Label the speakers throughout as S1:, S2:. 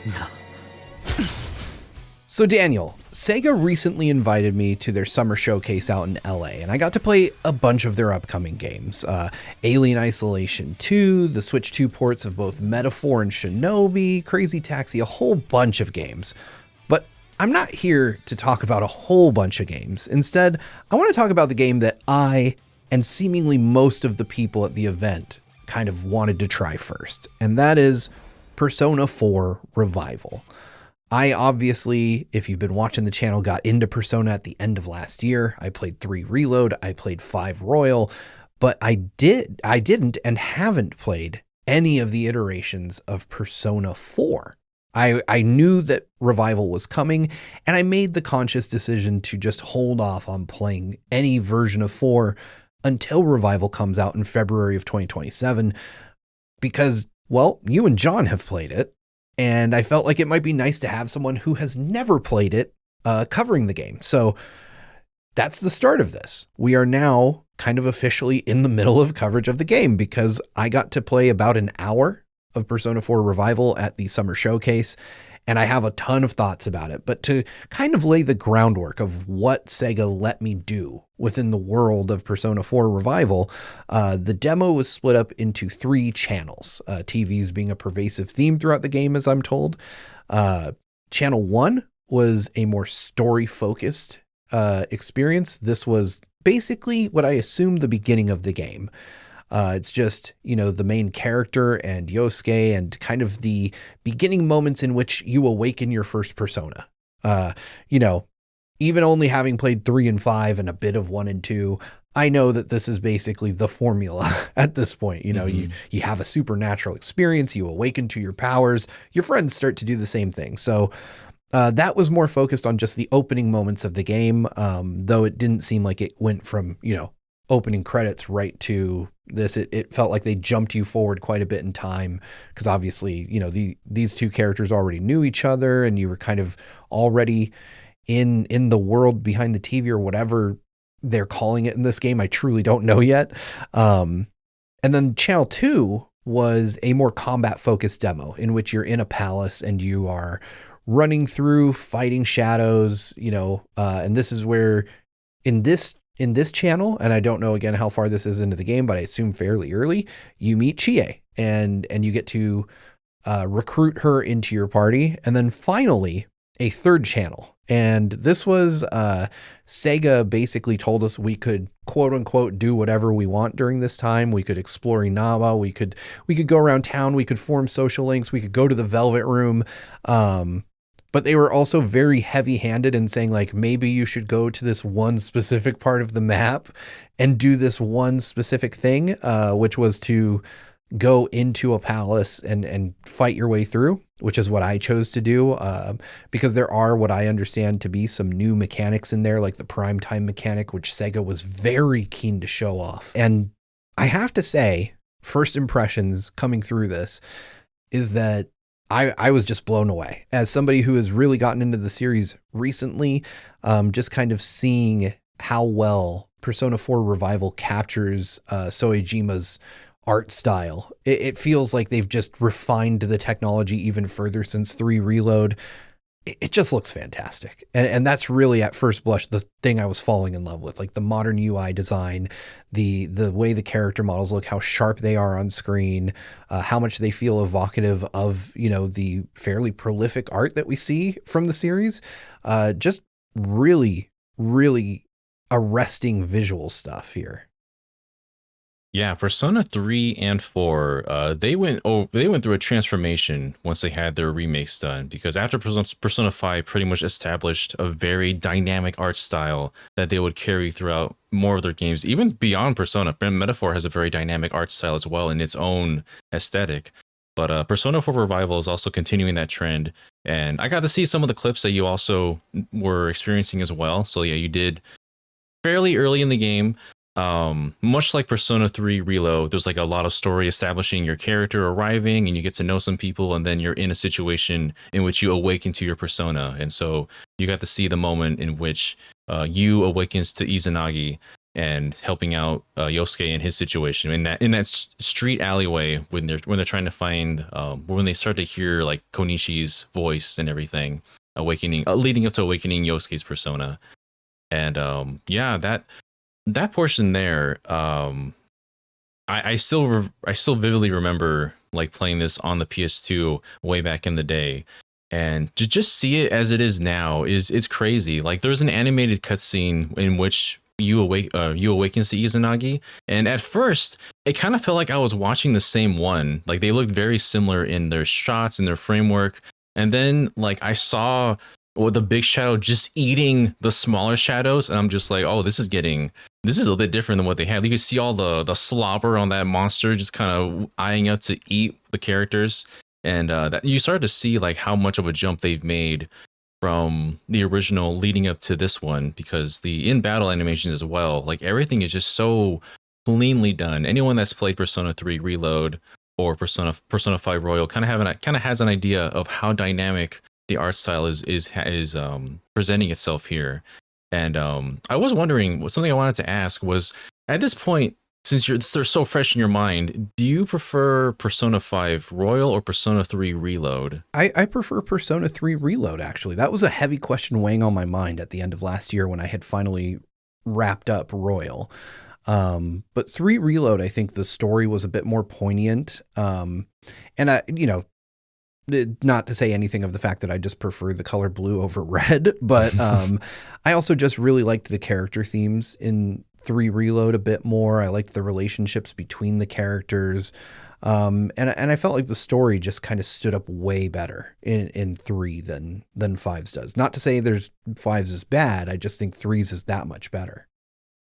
S1: No.
S2: So Daniel, Sega recently invited me to their summer showcase out in LA, and I got to play a bunch of their upcoming games. Alien Isolation 2, the Switch 2 ports of both Metaphor and Shinobi, Crazy Taxi, a whole bunch of games. But I'm not here to talk about a whole bunch of games. Instead, I want to talk about the game that I, and seemingly most of the people at the event, kind of wanted to try first, and that is Persona 4 Revival. I obviously, if you've been watching the channel, got into Persona at the end of last year. I played 3 Reload, I played 5 Royal, but I didn't and haven't played any of the iterations of Persona 4. I knew that Revival was coming, and I made the conscious decision to just hold off on playing any version of 4 until Revival comes out in February of 2027, because, well, you and John have played it, and I felt like it might be nice to have someone who has never played it covering the game. So that's the start of this. We are now kind of officially in the middle of coverage of the game, because I got to play about an hour of Persona 4 Revival at the summer showcase, and I have a ton of thoughts about it. But to kind of lay the groundwork of what Sega let me do within the world of Persona 4 Revival, the demo was split up into 3 channels, TVs being a pervasive theme throughout the game, as I'm told. Channel 1 was a more story-focused experience. This was basically what I assumed the beginning of the game. It's just, the main character and Yosuke and kind of the beginning moments in which you awaken your first persona. Even only having played 3 and 5 and a bit of 1 and 2, I know that this is basically the formula at this point. You have a supernatural experience, you awaken to your powers, your friends start to do the same thing. So that was more focused on just the opening moments of the game, though it didn't seem like it went from, opening credits right to this. It felt like they jumped you forward quite a bit in time, because obviously, these 2 characters already knew each other, and you were kind of already in the world behind the TV, or whatever they're calling it in this game. I truly don't know yet. And then channel 2 was a more combat focused demo in which you're in a palace and you are running through, fighting shadows, and this is where in this channel, and I don't know again how far this is into the game, but I assume fairly early, you meet Chie and you get to recruit her into your party. And then finally, a 3rd channel. And this was Sega basically told us we could quote unquote do whatever we want during this time. We could explore Inaba, we could go around town, we could form social links, we could go to the Velvet Room. But they were also very heavy-handed in saying, like, maybe you should go to this one specific part of the map and do this one specific thing, which was to go into a palace and fight your way through, which is what I chose to do, because there are what I understand to be some new mechanics in there, like the primetime mechanic, which Sega was very keen to show off. And I have to say, first impressions coming through this is that I was just blown away. As somebody who has really gotten into the series recently, just kind of seeing how well Persona 4 Revival captures Soejima's art style. It feels like they've just refined the technology even further since 3 Reload. It just looks fantastic. And that's really at first blush the thing I was falling in love with, like the modern UI design, the way the character models look, how sharp they are on screen, how much they feel evocative of, the fairly prolific art that we see from the series. Just really, really arresting visual stuff here.
S3: Yeah, Persona 3 and 4, they went through a transformation once they had their remakes done, because after Persona 5 pretty much established a very dynamic art style that they would carry throughout more of their games, even beyond Persona. Metaphor has a very dynamic art style as well in its own aesthetic. But Persona 4 Revival is also continuing that trend, and I got to see some of the clips that you also were experiencing as well. So yeah, you did fairly early in the game. Much like Persona 3 Reload, there's like a lot of story establishing your character arriving, and you get to know some people, and then you're in a situation in which you awaken to your persona. And so you got to see the moment in which Yu awakens to Izanagi, and helping out Yosuke in his situation in that street alleyway when they're trying to find when they start to hear like Konishi's voice and everything, awakening leading up to awakening Yosuke's persona. And yeah, that portion there, I still vividly remember like playing this on the PS2 way back in the day, and to just see it as it is now is crazy. Like there's an animated cutscene in which you awaken to Izanagi, and at first it kind of felt like I was watching the same one. Like they looked very similar in their shots and their framework, and then like I saw the big shadow just eating the smaller shadows, and I'm just like, oh, this is a little bit different than what they had. You could see all the slobber on that monster just kind of eyeing up to eat the characters, and that you started to see like how much of a jump they've made from the original leading up to this one, because the in battle animations as well, like everything is just so cleanly done. Anyone that's played Persona 3 Reload or Persona 5 Royal kind of has an idea of how dynamic the art style is presenting itself here. And I was wondering, something I wanted to ask was, at this point, since they're so fresh in your mind, do you prefer Persona 5 Royal or Persona 3 Reload?
S2: I prefer Persona 3 Reload, actually. That was a heavy question weighing on my mind at the end of last year when I had finally wrapped up Royal. But 3 Reload, I think the story was a bit more poignant. And I, not to say anything of the fact that I just prefer the color blue over red, but I also just really liked the character themes in 3 Reload a bit more. I liked the relationships between the characters. And I felt like the story just kind of stood up way better in 3 than 5's does. Not to say there's 5's is bad. I just think 3's is that much better.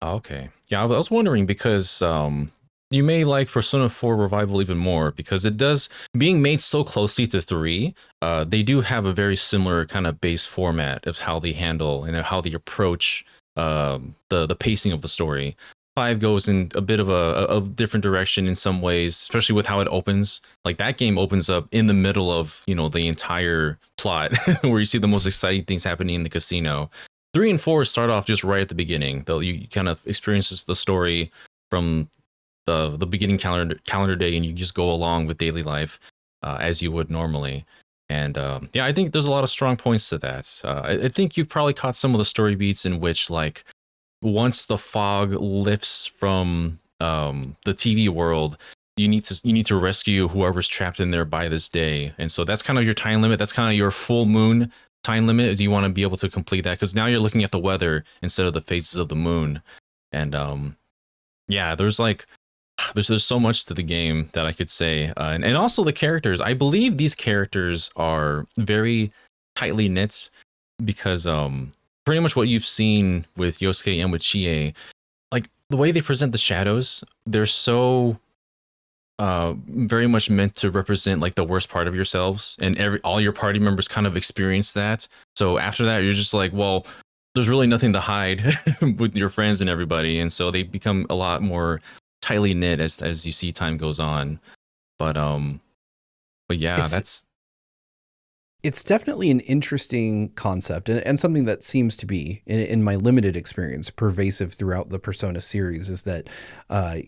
S3: Okay. Yeah, I was wondering because you may like Persona 4 Revival even more, because it does, being made so closely to 3, they do have a very similar kind of base format of how they handle and how they approach the pacing of the story. 5 goes in a bit of a different direction in some ways, especially with how it opens. Like that game opens up in the middle of, the entire plot where you see the most exciting things happening in the casino. 3 and 4 start off just right at the beginning, though you kind of experiences the story from the beginning calendar day, and you just go along with daily life as you would normally. And yeah, I think there's a lot of strong points to that. I think you've probably caught some of the story beats in which, like, once the fog lifts from the TV world, you need to rescue whoever's trapped in there by this day. And so that's kind of your time limit. That's kind of your full moon time limit, is you want to be able to complete that, because now you're looking at the weather instead of the phases of the moon. And yeah, there's so much to the game that I could say, and also the characters. I believe these characters are very tightly knit, because pretty much what you've seen with Yosuke and with Chie, like the way they present the shadows, they're so very much meant to represent like the worst part of yourselves, and all your party members kind of experience that. So after that, you're just like, well, there's really nothing to hide with your friends and everybody, and so they become a lot more tightly knit as you see time goes on. But yeah,
S2: it's definitely an interesting concept, and something that seems to be, in my limited experience, pervasive throughout the Persona series, is that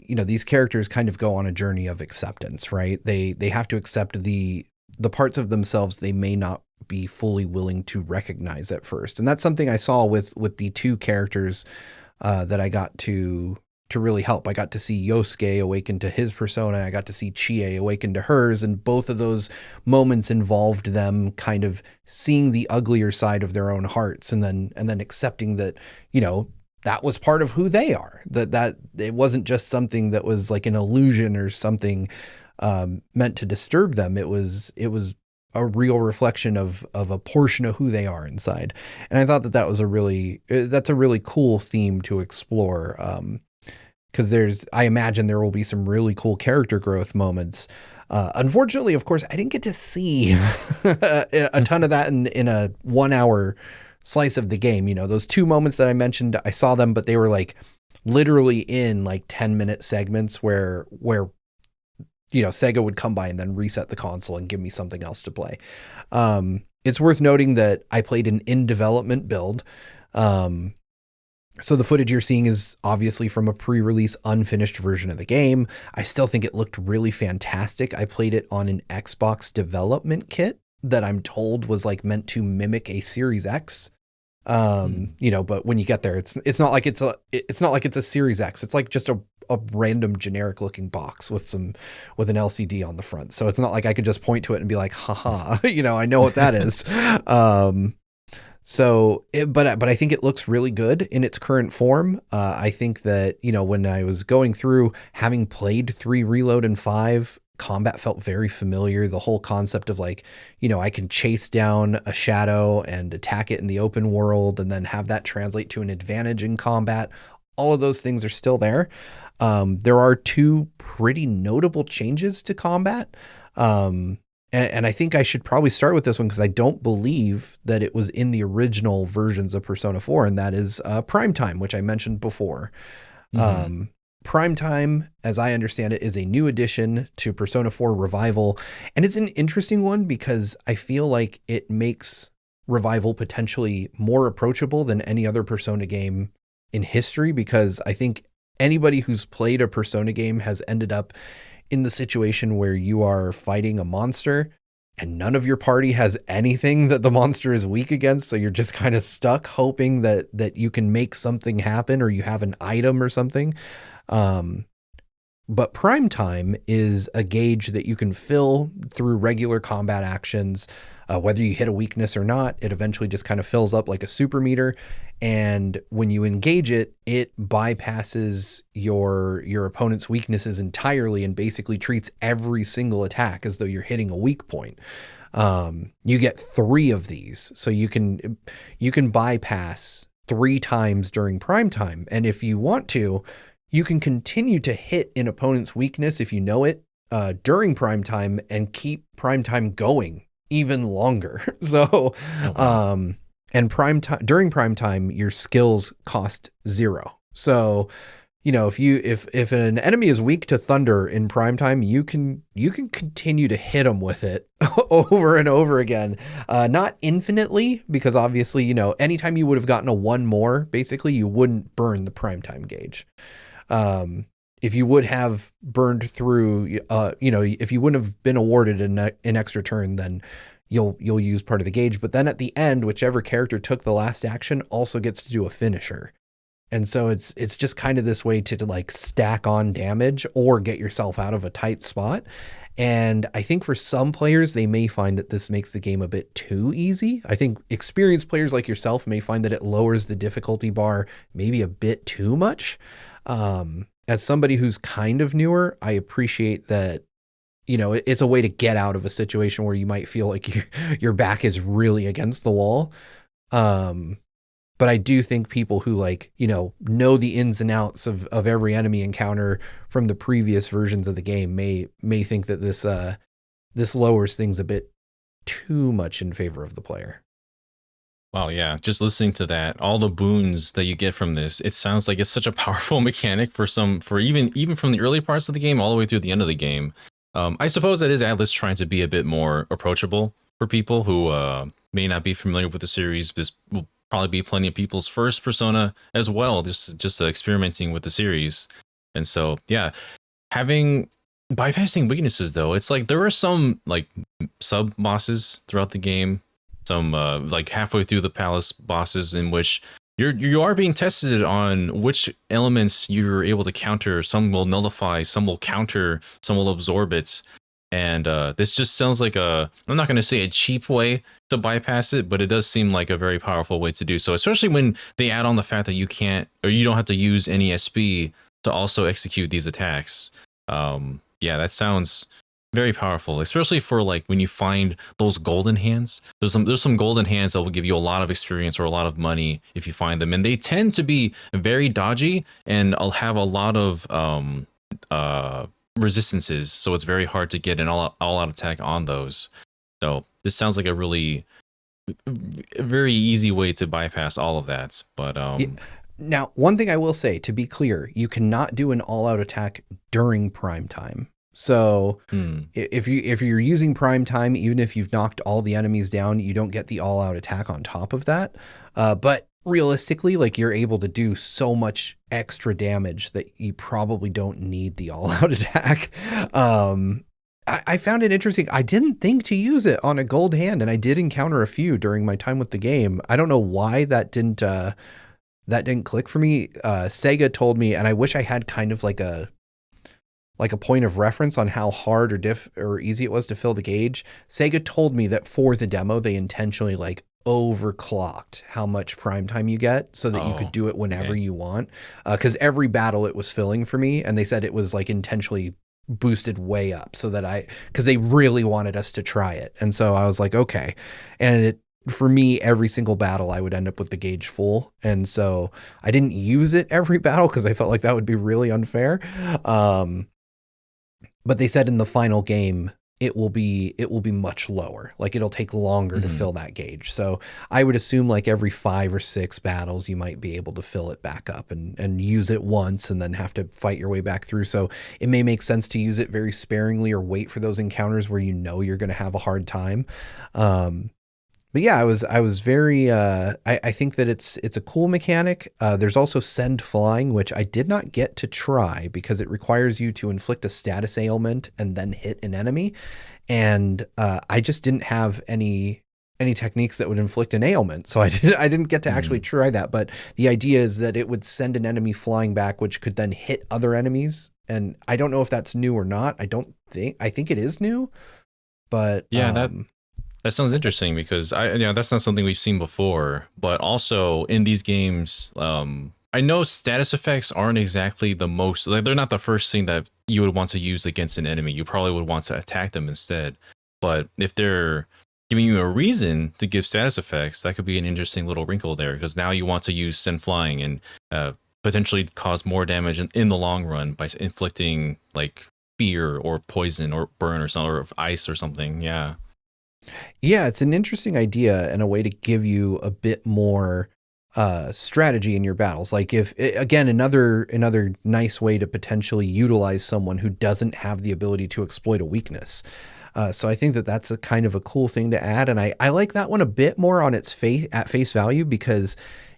S2: these characters kind of go on a journey of acceptance, right? They have to accept the parts of themselves they may not be fully willing to recognize at first. And that's something I saw with the 2 characters that I got to really help. I got to see Yosuke awaken to his persona. I got to see Chie awaken to hers. And both of those moments involved them kind of seeing the uglier side of their own hearts, and then accepting that, that was part of who they are, that it wasn't just something that was like an illusion or something meant to disturb them. It was a real reflection of a portion of who they are inside. And I thought that's a really cool theme to explore. Because I imagine there will be some really cool character growth moments. Unfortunately, of course, I didn't get to see a ton of that in a 1 hour slice of the game. Those 2 moments that I mentioned, I saw them, but they were like literally in like 10-minute segments where Sega would come by and then reset the console and give me something else to play. It's worth noting that I played an in development build. So the footage you're seeing is obviously from a pre-release unfinished version of the game. I still think it looked really fantastic. I played it on an Xbox development kit that I'm told was like meant to mimic a Series X. But when you get there, it's not like it's a Series X. It's like just a random generic looking box with an LCD on the front. So it's not like I could just point to it and be like, haha, I know what that is. But I think it looks really good in its current form. I think that, when I was going through, having played 3 Reload and 5, combat felt very familiar. The whole concept of like, I can chase down a shadow and attack it in the open world and then have that translate to an advantage in combat. All of those things are still there. There are 2 pretty notable changes to combat. And I think I should probably start with this one because I don't believe that it was in the original versions of Persona 4, and that is Prime Time, which I mentioned before. Prime Time, as I understand it, is a new addition to Persona 4 Revival, and it's an interesting one because I feel like it makes Revival potentially more approachable than any other Persona game in history, because I think anybody who's played a Persona game has ended up in the situation where you are fighting a monster and none of your party has anything that the monster is weak against. So you're just kind of stuck hoping that you can make something happen or you have an item or something. But Prime Time is a gauge that you can fill through regular combat actions. Whether you hit a weakness or not, it eventually just kind of fills up like a super meter. And when you engage it, it bypasses your opponent's weaknesses entirely and basically treats every single attack as though you're hitting a weak point. You get 3 of these, so you can bypass 3 times during Prime Time. And if you want to, you can continue to hit an opponent's weakness if you know it during Prime Time and keep Prime Time going even longer. So, and during Prime Time, your skills cost 0. So, if an enemy is weak to thunder in Prime Time, you can continue to hit them with it over and over again. Not infinitely, because obviously, anytime you would have gotten a 1 more, basically you wouldn't burn the Prime Time gauge. If you would have burned through, if you wouldn't have been awarded an extra turn, then you'll use part of the gauge. But then at the end, whichever character took the last action also gets to do a finisher. And so it's just kind of this way to like stack on damage or get yourself out of a tight spot. And I think for some players, they may find that this makes the game a bit too easy. I think experienced players like yourself may find that it lowers the difficulty bar maybe a bit too much. As somebody who's kind of newer, I appreciate that, it's a way to get out of a situation where you might feel like your back is really against the wall. But I do think people who know the ins and outs of every enemy encounter from the previous versions of the game may think that this lowers things a bit too much in favor of the player.
S3: Wow, yeah. Just listening to that, all the boons that you get from this, it sounds like it's such a powerful mechanic for even from the early parts of the game all the way through the end of the game. I suppose that is Atlas trying to be a bit more approachable for people who may not be familiar with the series. This will probably be plenty of people's first Persona as well, just experimenting with the series. And so, yeah, bypassing weaknesses though, it's like there are some like sub bosses throughout the game, some like halfway through the palace bosses, in which you are being tested on which elements you're able to counter. Some will nullify, some will counter, some will absorb it. And this just sounds like I'm not going to say a cheap way to bypass it, but it does seem like a very powerful way to do so, especially when they add on the fact that you don't have to use any SB to also execute these attacks. Yeah, that sounds very powerful, especially for like when you find those golden hands. There's some golden hands that will give you a lot of experience or a lot of money if you find them, and they tend to be very dodgy and I'll have a lot of resistances, so it's very hard to get an all-out attack on those. So this sounds like a really very easy way to bypass all of that. But
S2: yeah. Now, one thing I will say, to be clear, you cannot do an all-out attack during Prime Time. So if you're using Prime Time, even if you've knocked all the enemies down, you don't get the all-out attack on top of that. But realistically, like you're able to do so much extra damage that you probably don't need the all out attack. I found it interesting. I didn't think to use it on a gold hand, and I did encounter a few during my time with the game. I don't know why that didn't click for me. Sega told me, and I wish I had kind of like a point of reference on how hard or easy it was to fill the gauge. Sega told me that for the demo, they intentionally like overclocked how much prime time you get so that you could do it whenever you want. Cause every battle it was filling for me. And they said it was like intentionally boosted way up so that cause they really wanted us to try it. And so I was like, okay. And for me, every single battle, I would end up with the gauge full. And so I didn't use it every battle because I felt like that would be really unfair. But they said in the final game, it will be much lower. Like it'll take longer to fill that gauge. So I would assume like every 5 or 6 battles, you might be able to fill it back up and use it once and then have to fight your way back through. So it may make sense to use it very sparingly or wait for those encounters where you know you're going to have a hard time. But yeah, I was very, I think that it's a cool mechanic. There's also send flying, which I did not get to try because it requires you to inflict a status ailment and then hit an enemy. And, I just didn't have any techniques that would inflict an ailment. So I didn't get to actually try that. But the idea is that it would send an enemy flying back, which could then hit other enemies. And I don't know if that's new or not. I think it is new, but
S3: yeah, that sounds interesting because that's not something we've seen before. But also in these games, I know status effects aren't exactly the most, like they're not the first thing that you would want to use against an enemy. You probably would want to attack them instead. But if they're giving you a reason to give status effects, that could be an interesting little wrinkle there because now you want to use send flying and potentially cause more damage in the long run by inflicting like fear or poison or burn or something or ice or something. Yeah.
S2: Yeah, it's an interesting idea and a way to give you a bit more strategy in your battles. Like if again, another nice way to potentially utilize someone who doesn't have the ability to exploit a weakness. So I think that that's a kind of a cool thing to add. And I like that one a bit more on its face value because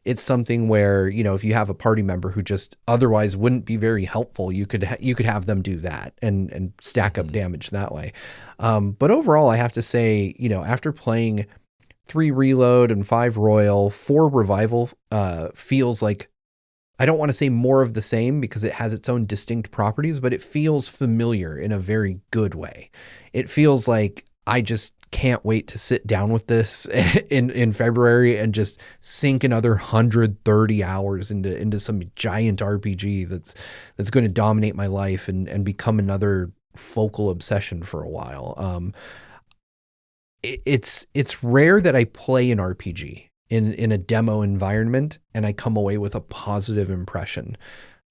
S2: it's something where, you know, if you have a party member who just otherwise wouldn't be very helpful, you could have them do that and stack up damage that way. But overall, I have to say, you know, after playing 3 Reload and 5 Royal, 4 Revival feels like, I don't want to say more of the same because it has its own distinct properties, but it feels familiar in a very good way. It feels like I just can't wait to sit down with this in February and just sink another 130 hours into some giant RPG that's going to dominate my life and become another focal obsession for a while. It's rare that I play an RPG in a demo environment and I come away with a positive impression.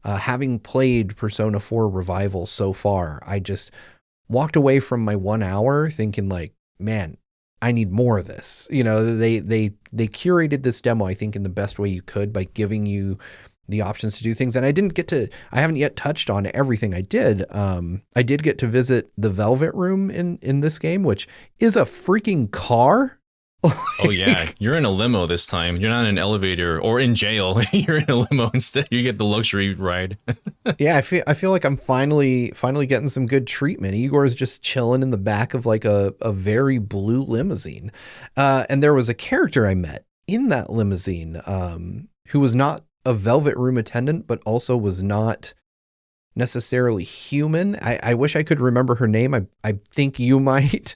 S2: Having played Persona 4 Revival so far, I just walked away from my 1 hour thinking like, man, I need more of this. You know, they curated this demo, I think, in the best way you could by giving you the options to do things. And I haven't yet touched on everything I did. I did get to visit the Velvet Room in this game, which is a freaking car.
S3: Oh yeah, you're in a limo this time. You're not in an elevator or in jail. You're in a limo instead. You get the luxury ride.
S2: Yeah, I feel like I'm finally getting some good treatment. Igor's just chilling in the back of like a very blue limousine. And there was a character I met in that limousine who was not a Velvet Room attendant, but also was not necessarily human. I wish I could remember her name. I think you might.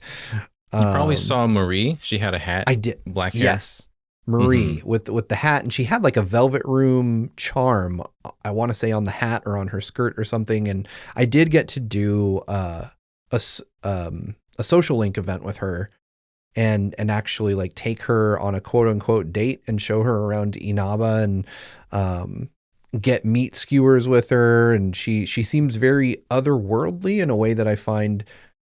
S3: You probably saw Marie. She had a hat.
S2: I did.
S3: Black hair.
S2: Yes. Marie with the hat, and she had like a Velvet Room charm, I want to say on the hat or on her skirt or something. And I did get to do a social link event with her and actually like take her on a quote unquote date and show her around Inaba and get meat skewers with her. And she seems very otherworldly in a way that I find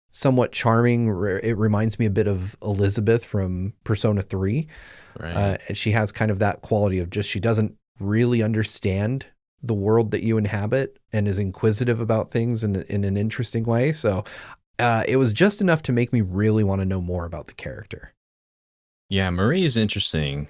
S2: somewhat charming. It reminds me a bit of Elizabeth from Persona 3.
S3: Right.
S2: And she has kind of that quality of just, she doesn't really understand the world that you inhabit and is inquisitive about things in an interesting way. So it was just enough to make me really want to know more about the character.
S3: Yeah, Marie is interesting.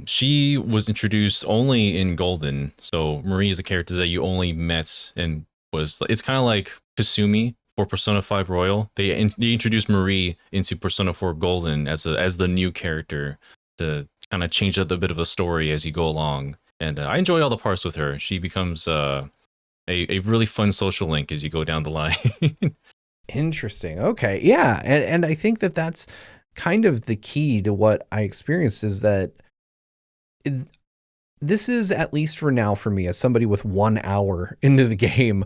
S3: She was introduced only in Golden, so Marie is a character that you only met and was. It's kind of like Kasumi for Persona 5 Royal. They introduced Marie into Persona 4 Golden as the new character to kind of change up a bit of a story as you go along. And I enjoy all the parts with her. She becomes a really fun social link as you go down the line.
S2: Interesting. Okay. Yeah. And I think that that's kind of the key to what I experienced is that it, this is, at least for now, for me, as somebody with 1 hour into the game,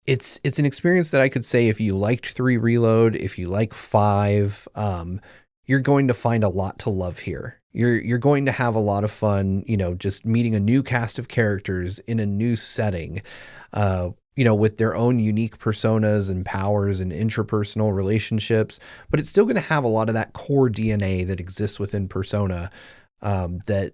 S2: it's an experience that I could say if you liked 3 Reload, if you like 5, you're going to find a lot to love here. You're going to have a lot of fun, just meeting a new cast of characters in a new setting, with their own unique personas and powers and intrapersonal relationships, but it's still going to have a lot of that core DNA that exists within Persona, that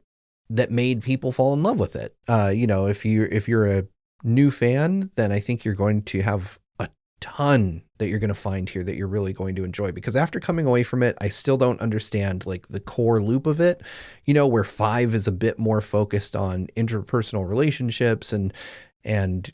S2: made people fall in love with it. If you're a new fan, then I think you're going to have a ton that you're going to find here that you're really going to enjoy, because after coming away from it, I still don't understand like the core loop of it, where 5 is a bit more focused on interpersonal relationships and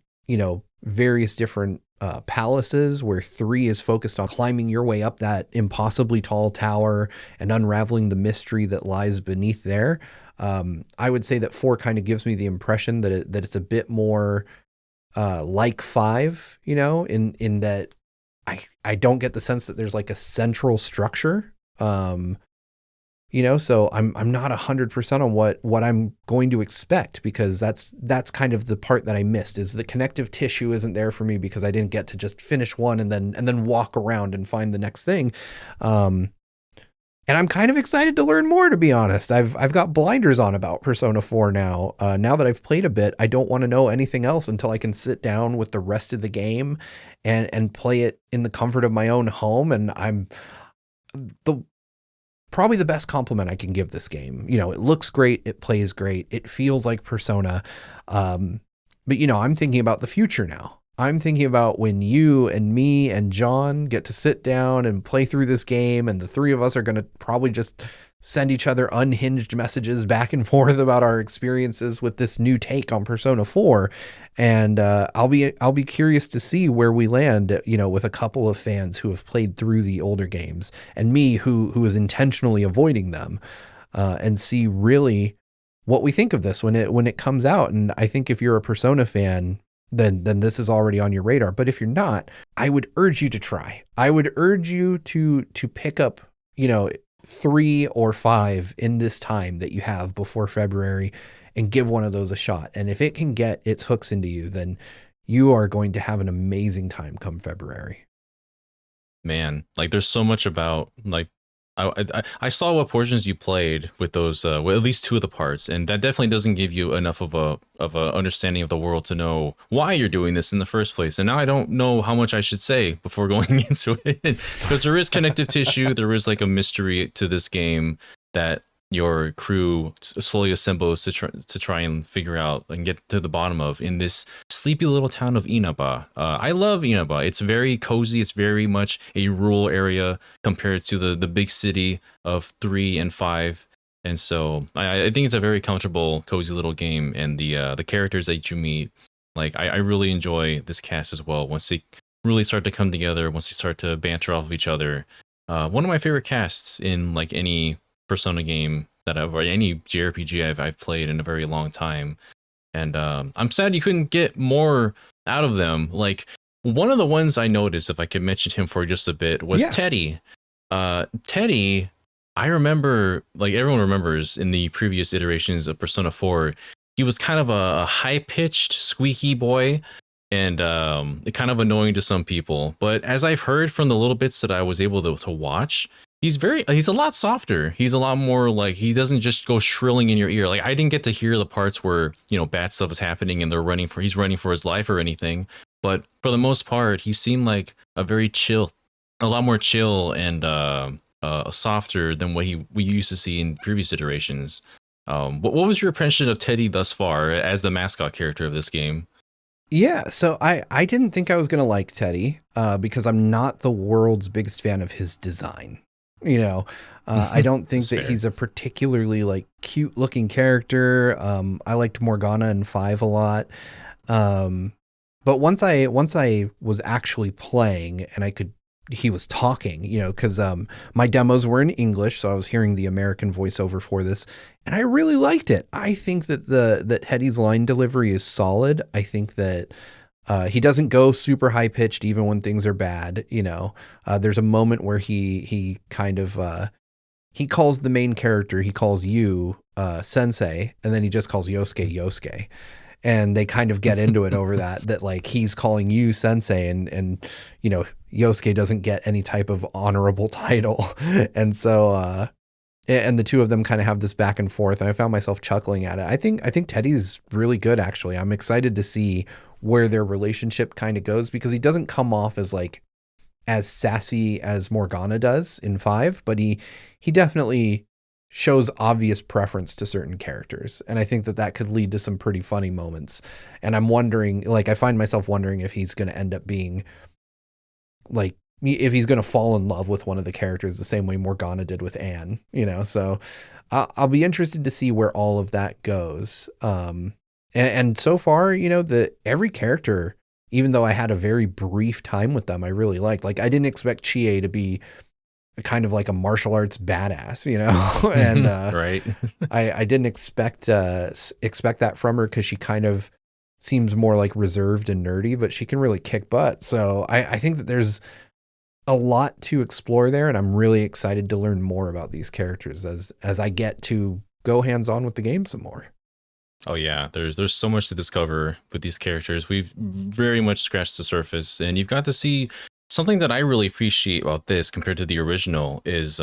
S2: various different palaces, where 3 is focused on climbing your way up that impossibly tall tower and unraveling the mystery that lies beneath there. I would say that 4 kind of gives me the impression that it's a bit more like 5, in that I don't get the sense that there's like a central structure. So I'm not 100% on what I'm going to expect, because that's kind of the part that I missed, is the connective tissue isn't there for me because I didn't get to just finish one and then walk around and find the next thing. And I'm kind of excited to learn more, to be honest. I've got blinders on about Persona 4 now. Now that I've played a bit, I don't want to know anything else until I can sit down with the rest of the game and play it in the comfort of my own home. And I'm probably the best compliment I can give this game. It looks great, it plays great, it feels like Persona. But I'm thinking about the future now. I'm thinking about when you and me and John get to sit down and play through this game, and the 3 of us are going to probably just send each other unhinged messages back and forth about our experiences with this new take on Persona 4. And I'll be curious to see where we land, with a couple of fans who have played through the older games, and me who is intentionally avoiding them, and see really what we think of this when it comes out. And I think if you're a Persona fan, then this is already on your radar. But if you're not, I would urge you to try. I would urge you to pick up, 3 or 5 in this time that you have before February, and give one of those a shot. And if it can get its hooks into you, then you are going to have an amazing time come February.
S3: Man, like there's so much about like I saw what portions you played with those at least 2 of the parts, and that definitely doesn't give you enough of a understanding of the world to know why you're doing this in the first place. And now I don't know how much I should say before going into it, because there is connective tissue, there is like a mystery to this game that your crew slowly assembles to try and figure out and get to the bottom of in this sleepy little town of Inaba. I love Inaba. It's very cozy. It's very much a rural area compared to the big city of 3 and 5. And so I think it's a very comfortable, cozy little game. And the characters that you meet, like I really enjoy this cast as well. Once they really start to come together, once they start to banter off of each other. One of my favorite casts in like any Persona game or any JRPG I've played in a very long time. And I'm sad you couldn't get more out of them. Like one of the ones I noticed, if I could mention him for just a bit, was Teddy. Teddy, I remember, like everyone remembers in the previous iterations of Persona 4, he was kind of a high-pitched, squeaky boy, and kind of annoying to some people. But as I've heard from the little bits that I was able to watch, he's a lot softer. He's a lot more like, he doesn't just go shrilling in your ear. Like I didn't get to hear the parts where, bad stuff is happening and he's running for his life or anything. But for the most part, he seemed like a lot more chill and softer than what we used to see in previous iterations. What was your impression of Teddy thus far as the mascot character of this game?
S2: Yeah, so I didn't think I was going to like Teddy because I'm not the world's biggest fan of his design. You know, I don't think
S3: That's
S2: that
S3: fair.
S2: he's a particularly like cute looking character. I liked Morgana in 5 a lot. Um, but once I was actually playing and he was talking, because my demos were in English, so I was hearing the American voiceover for this, and I really liked it. I think that Teddy's line delivery is solid. I think that he doesn't go super high pitched even when things are bad. There's a moment where he kind of he calls the main character, he calls you Sensei, and then he just calls Yosuke Yosuke, and they kind of get into it over that like he's calling you Sensei, and Yosuke doesn't get any type of honorable title, and so and the two of them kind of have this back and forth, and I found myself chuckling at it. I think Teddy's really good, actually. I'm excited to see where their relationship kind of goes, because he doesn't come off as like as sassy as Morgana does in 5, but he definitely shows obvious preference to certain characters, and I think that could lead to some pretty funny moments. And I'm wondering, like, I find myself wondering if he's going to end up being like, if he's going to fall in love with one of the characters the same way Morgana did with Anne, so I'll be interested to see where all of that goes. And so far, every character, even though I had a very brief time with them, I really liked. Like, I didn't expect Chie to be kind of like a martial arts badass, and
S3: Right.
S2: I didn't expect that from her, because she kind of seems more like reserved and nerdy, but she can really kick butt. So I think that there's a lot to explore there, and I'm really excited to learn more about these characters as I get to go hands on with the game some more.
S3: Oh yeah, there's so much to discover with these characters. We've very much scratched the surface, and you've got to see something that I really appreciate about this compared to the original is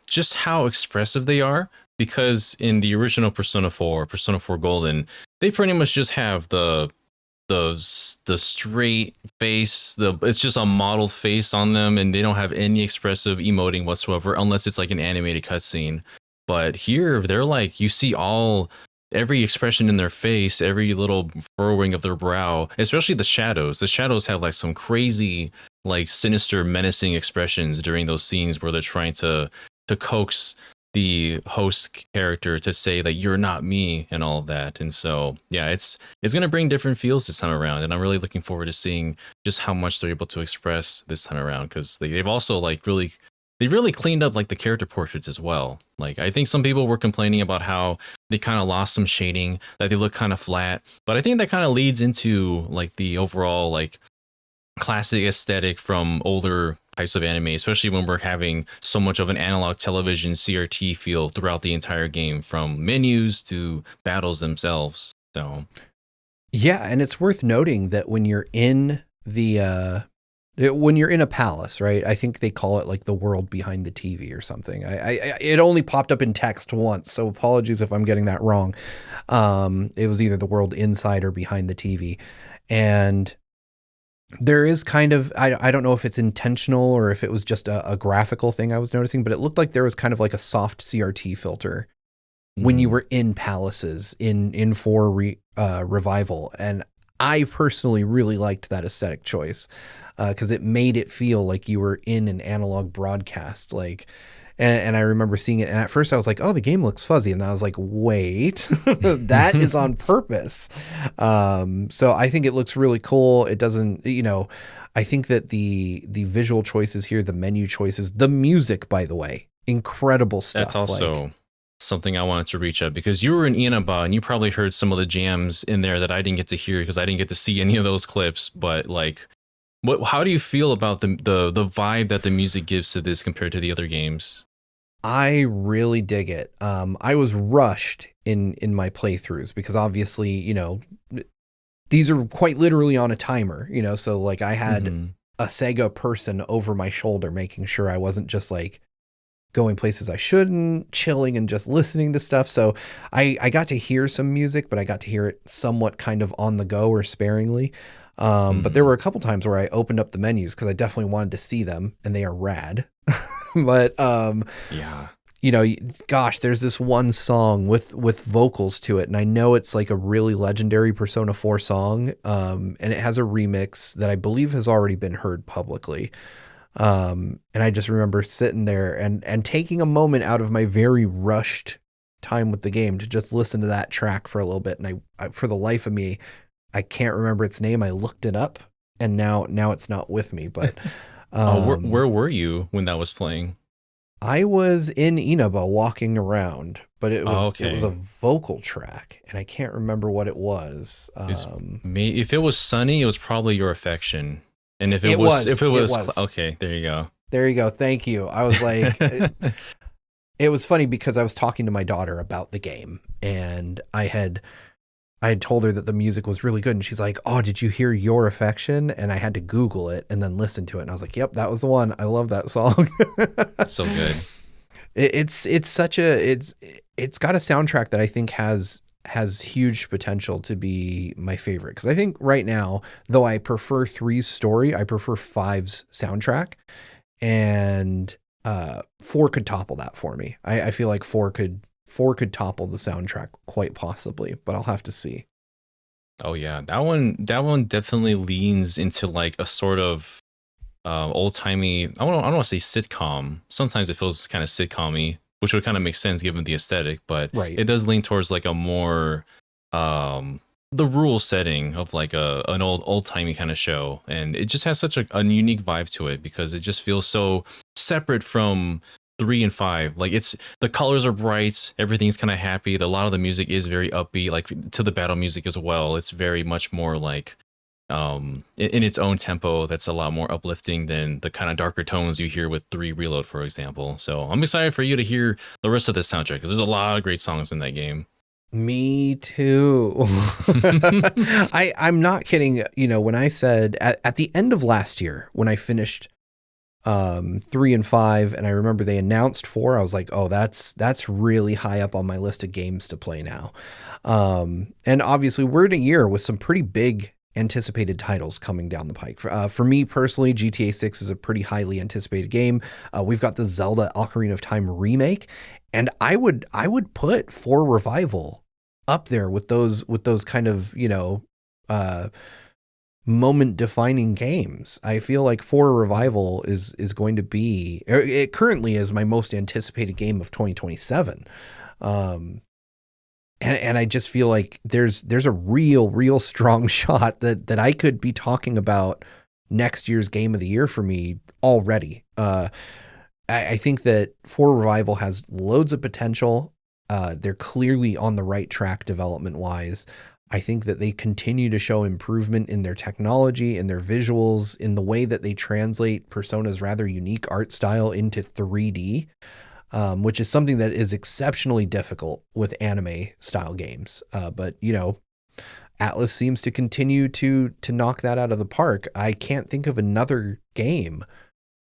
S3: just how expressive they are. Because in the original Persona 4, Persona 4 Golden, they pretty much just have the straight face. It's just a modeled face on them, and they don't have any expressive emoting whatsoever, unless it's like an animated cutscene. But here, they're like, you see every expression in their face, every little furrowing of their brow, especially the shadows. The shadows have like some crazy, like sinister, menacing expressions during those scenes where they're trying to coax the host character to say that you're not me and all of that. And so, yeah, it's gonna bring different feels this time around, and I'm really looking forward to seeing just how much they're able to express this time around, because they've also like really cleaned up like the character portraits as well. Like, I think some people were complaining about how they kind of lost some shading, that they look kind of flat, but I think that kind of leads into like the overall like classic aesthetic from older types of anime, especially when we're having so much of an analog television CRT feel throughout the entire game, from menus to battles themselves. So
S2: Yeah, and it's worth noting that when you're in when you're in a palace, right? I think they call it like the world behind the TV or something. It only popped up in text once, so apologies if I'm getting that wrong. It was either the world inside or behind the TV, and there is kind of, I don't know if it's intentional or if it was just a graphical thing I was noticing, but it looked like there was kind of like a soft CRT filter when you were in palaces in 4 revival, and I personally really liked that aesthetic choice, because it made it feel like you were in an analog broadcast, like. And I remember seeing it, and at first I was like, "Oh, the game looks fuzzy," and I was like, "Wait, that is on purpose." So I think it looks really cool. It doesn't, I think that the visual choices here, the menu choices, the music, by the way, incredible stuff.
S3: that's also something I wanted to reach out, because you were in Inaba and you probably heard some of the jams in there that I didn't get to hear because I didn't get to see any of those clips. But like, how do you feel about the vibe that the music gives to this compared to the other games?
S2: I really dig it. I was rushed in my playthroughs because obviously, these are quite literally on a timer, so like I had a Sega person over my shoulder making sure I wasn't just like going places I shouldn't, chilling and just listening to stuff. So I got to hear some music, but I got to hear it somewhat kind of on the go or sparingly. But there were a couple times where I opened up the menus because I definitely wanted to see them, and they are rad. But
S3: Yeah.
S2: gosh, there's this one song with vocals to it, and I know it's like a really legendary Persona 4 song, and it has a remix that I believe has already been heard publicly. And I just remember sitting there and taking a moment out of my very rushed time with the game to just listen to that track for a little bit. And I for the life of me, I can't remember its name. I looked it up, and now it's not with me. But
S3: Where were you when that was playing?
S2: I was in Inaba walking around, but it
S3: Oh,
S2: was a
S3: okay.
S2: vocal track, and I can't remember what it was.
S3: It's me. If it was sunny, it was probably your affection. And if it
S2: it
S3: was,
S2: was.
S3: okay, there you go.
S2: There you go. Thank you. I was like, it was funny because I was talking to my daughter about the game, and I had told her that the music was really good, and she's like, "Oh, did you hear Your Affection?" And I had to Google it and then listen to it, and I was like, "Yep, that was the one. I love that song."
S3: So good.
S2: It's such a it's got a soundtrack that I think has huge potential to be my favorite, because I think right now, though I prefer three's story, I prefer five's soundtrack, and four could topple that for me. I feel like four could topple the soundtrack quite possibly, but I'll have to see.
S3: Oh yeah, that one definitely leans into like a sort of old timey. I don't want to say sitcom. Sometimes it feels kind of sitcom-y, which would kind of make sense given the aesthetic, but
S2: Right.
S3: it does lean towards like a more um the rural setting of like an old timey kind of show, and it just has such a unique vibe to it because it just feels so separate from 3 and 5. Like it's the colors are bright, everything's kind of happy. A lot of the music is very upbeat, like to the battle music as well. It's very much more like in its own tempo that's a lot more uplifting than the kind of darker tones you hear with 3 Reload, for example. So I'm excited for you to hear the rest of this soundtrack because there's a lot of great songs in that game.
S2: Me too. I'm not kidding. You know, when I said at the end of last year, when I finished 3 and 5, and I remember they announced 4, I was like, oh, that's really high up on my list of games to play now. And obviously we're in a year with some pretty big anticipated titles coming down the pike. For me personally, GTA 6 is a pretty highly anticipated game. We've got the Zelda Ocarina of Time remake, and I would put 4 Revival up there with those kind of, you know, uh, moment defining games. I feel like 4 Revival is going to be, it currently is my most anticipated game of 2027. Um, and I just feel like there's a real strong shot that I could be talking about next year's game of the year for me already. I think that 4 Revival has loads of potential. They're clearly on the right track development wise. I think that they continue to show improvement in their technology, in their visuals, in the way that they translate Persona's rather unique art style into 3D, which is something that is exceptionally difficult with anime style games. But you know, Atlas seems to continue to knock that out of the park. I can't think of another game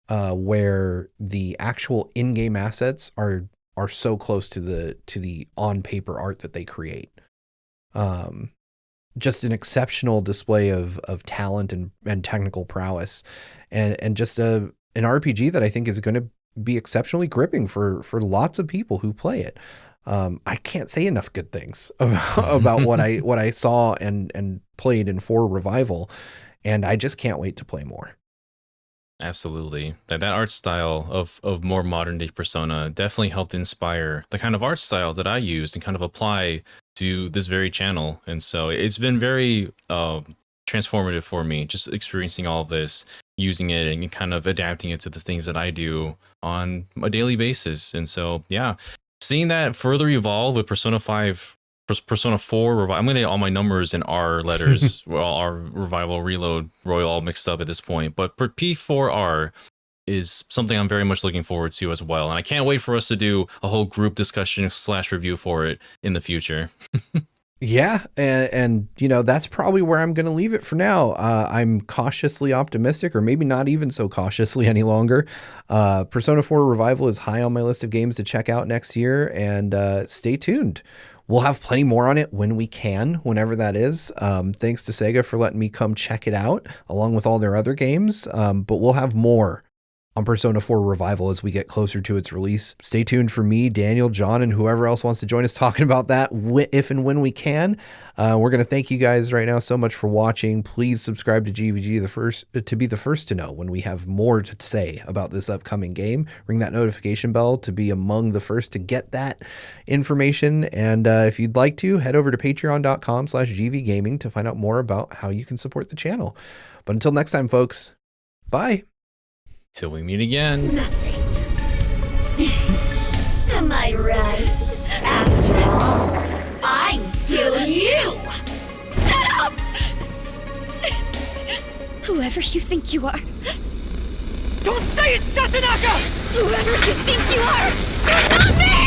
S2: where the actual in-game assets are so close to the on paper art that they create. Just an exceptional display of talent and technical prowess, and just an RPG that I think is going to be exceptionally gripping for lots of people who play it. I can't say enough good things about what I saw and played in 4 Revival, and I just can't wait to play more.
S3: Absolutely. That art style of more modern day Persona definitely helped inspire the kind of art style that I used and kind of apply to this very channel. And so it's been very transformative for me, just experiencing all of this, using it and kind of adapting it to the things that I do on a daily basis. And so, yeah, seeing that further evolve with Persona 5, Persona 4, I'm going to get all my numbers in R letters, well, R, Revival, Reload, Royal all mixed up at this point. But for P4R is something I'm very much looking forward to as well. And I can't wait for us to do a whole group discussion / review for it in the future.
S2: Yeah, and you know, that's probably where I'm going to leave it for now. I'm cautiously optimistic, or maybe not even so cautiously any longer. Persona 4 Revival is high on my list of games to check out next year, and stay tuned. We'll have plenty more on it when we can, whenever that is. Thanks to Sega for letting me come check it out, along with all their other games. But we'll have more on Persona 4 Revival as we get closer to its release. Stay tuned for me, Daniel, John, and whoever else wants to join us talking about that if and when we can. We're going to thank you guys right now so much for watching. Please subscribe to GVG to be the first to know when we have more to say about this upcoming game. Ring that notification bell to be among the first to get that information. And if you'd like to, head over to patreon.com/gvgaming to find out more about how you can support the channel. But until next time, folks, bye.
S3: Till we meet again.
S1: Nothing. Am I right? After all, I'm still you! Shut up! Whoever you think you are. Don't say it, Satanaka! Whoever you think you are, you're not me!